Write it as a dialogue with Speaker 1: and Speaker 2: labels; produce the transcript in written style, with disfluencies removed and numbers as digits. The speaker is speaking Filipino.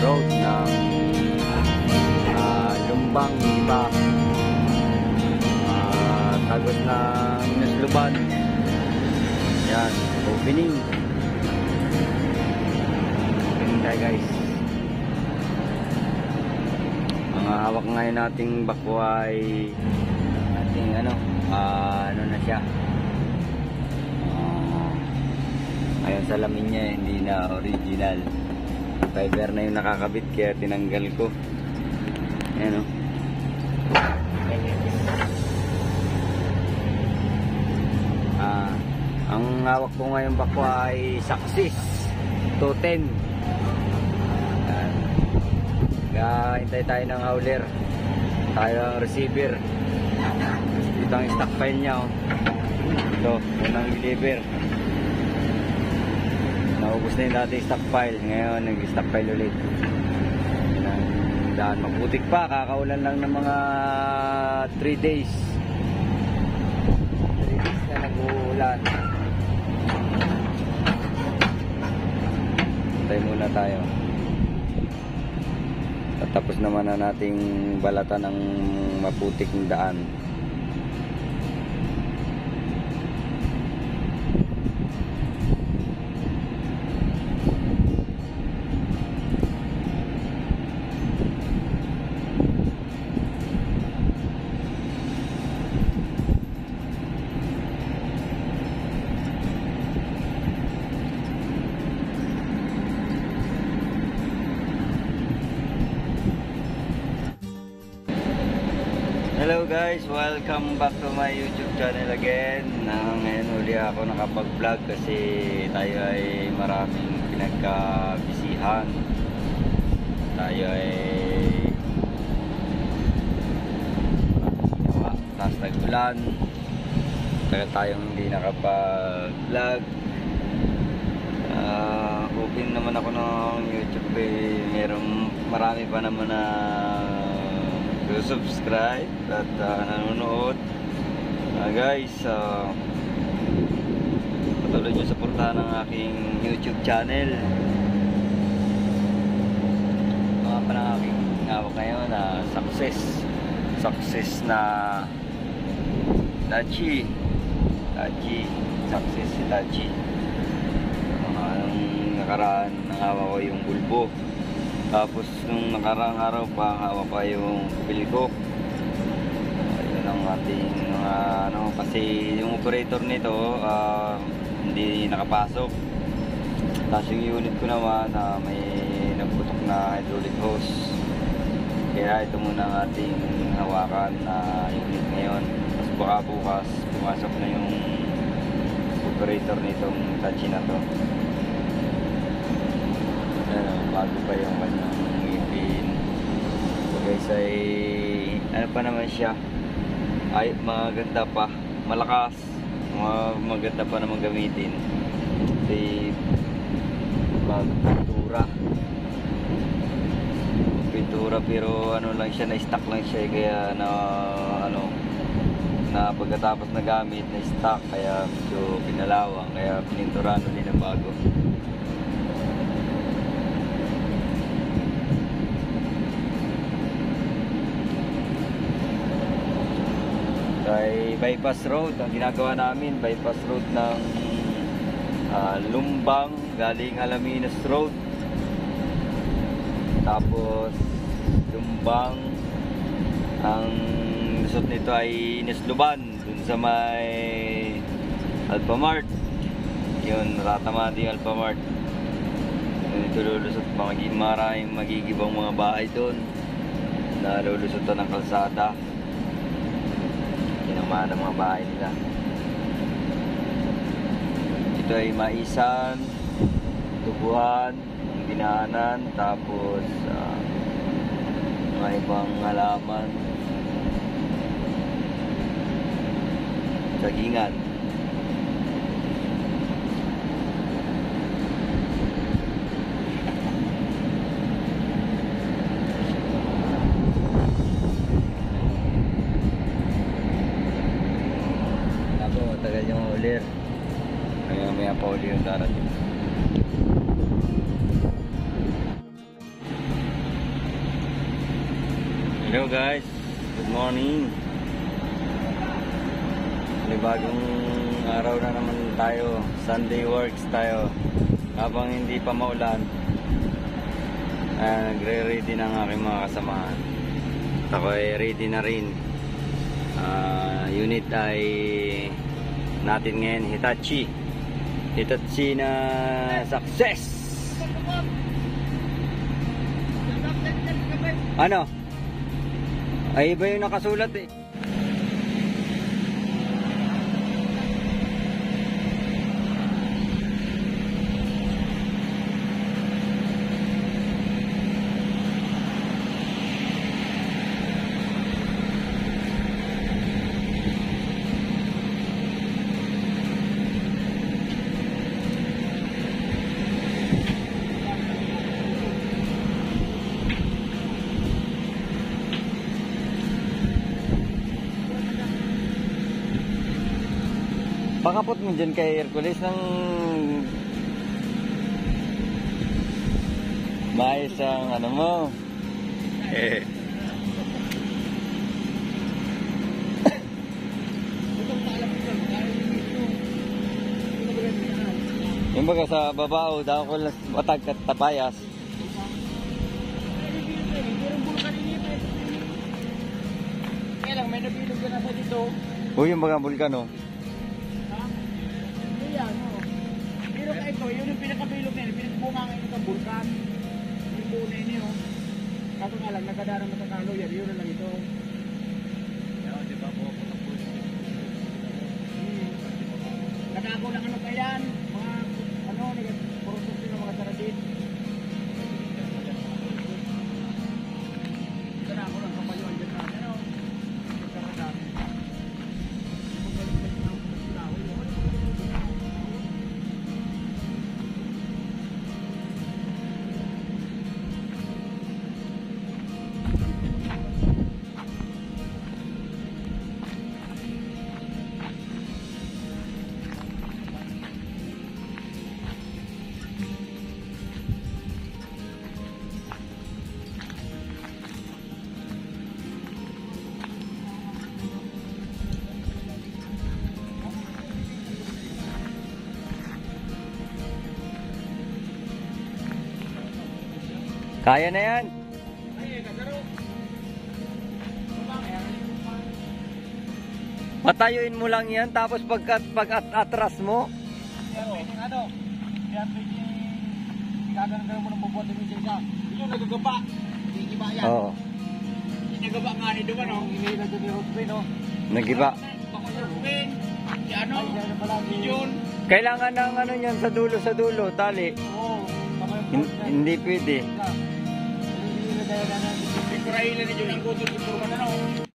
Speaker 1: road ng Lumbang, iba tagos ng Nasluban. Yan, opening tayo guys. Ang hawak ngayon nating bako ay ating ano na siya, ayun, salamin niya hindi na original, fiber na yung nakakabit kaya tinanggal ko. Ayan o. Ang hawak ko ngayon bako ay Success 210. Hintay tayo ng howler, tayo ang receiver. Ito ang stock file nya oh. Ito, unang deliver. Naubos na yung dati stock file, ngayon nag-stock file ulit. Daan maputik pa, kakaulan lang ng mga 3 days. 3 days na nag-uulan. Hintay muna tayo. Tapos naman na nating balatan ng maputik ng daan. Hello guys, welcome back to my YouTube channel again. Ngayon uli ako nakapag-vlog kasi tayo ay maraming pinagkabisihan. Tayo ay ginawa, tapos nag-ulan, kaya tayong hindi nakapag-vlog. Open naman ako ng YouTube eh. Marami pa naman na subscribe at nanonood. Guys, patuloy nyo suportahan ang aking YouTube channel. Mga pa ng aking hawak ngayon na Success na Tachi. Success si Tachi. Ang nakaraan ng hawak ko yung bulbo. Tapos nung nakaraang araw pa hawak pa yung pupil ko. Ayun ang ating kasi yung operator nito hindi nakapasok. Tapos yung unit ko naman may nagputok na hydraulic hose. Kaya ito muna ang ating hawakan na unit ngayon. Tapos baka bukas pumasok na yung operator nitong Tachi na to. Bago pa yung kanyang ngipin. So guys ay ano pa naman siya, ay maganda pa, malakas, maganda pa naman gamitin. Kasi pintura pero ano lang siya, na-stock lang siya kaya na pagkatapos na gamit na stock kaya medyo pinalawang, kaya pininturahan ulit ng bago. Ay bypass road ang ginagawa namin, bypass road ng Lumbang galing Alaminos Road, tapos Lumbang ang lusot nito ay Nasluban dun sa may Alphamart. Yun, natatamaan din Alphamart. Dito lulusot, maraming magigibang mga bahay doon na lulusotan ng kalsada. Kinama ng mga bahay nila. Ito ay Maisan, Tubuhan, Binaanan, tapos mga ibang halaman, sagingan. Tagal yung ulir. Kaya may pa uli yung darating. Hello guys, good morning. May bagong araw na naman tayo. Sunday works tayo. Habang hindi pa maulan, nagre-ready ng aking mga kasamahan. Ako ay ready na rin. Unit ay natin ngayon Hitachi na success. Ano? Ay iba yung nakasulat eh. Pakapot mo dyan kay Hercules ng maayos ang ano mo. Yung baga sa babao, daw ko lang matag at tabayas.
Speaker 2: Kaya lang, may nabilog ka na sa dito.
Speaker 1: Uy, yung baga bulkano.
Speaker 2: Yan, no. Pero ka ito, yun yung pinakabilog na yun, pinakabunga ngayon ng bulkan. Yung buo na yun yun. Kaso nga lang, nagkadarang matakalo yan, yun na lang ito. Yan, di ba po ako ng bulkan? Kadako lang ano pa yan, mga, ano, nag-process yun ng mga saradit. Kadako lang kapayuan dyan natin, ano. Nagkaradaan.
Speaker 1: Kaya na yan. Patayuin mo lang yan, tapos pag-atras mo.
Speaker 2: Ano? Kaya pwede gagano'n mo ng bubuhat ng isa. Yun nagagaba. Nagigiba yan.
Speaker 1: Oo.
Speaker 2: Nagagaba nga ni Duman, no? Inihilag doon ni Rosbin, no?
Speaker 1: Nagiba.
Speaker 2: Bako ni Rosbin. Si ano? Si Jun.
Speaker 1: Kailangan ng ano yan sa dulo, tali.
Speaker 2: Oo.
Speaker 1: Hindi pwede.
Speaker 2: Hindi na dahil na. Hindi ko rahila ni Jun ang gutol. Ito na, no?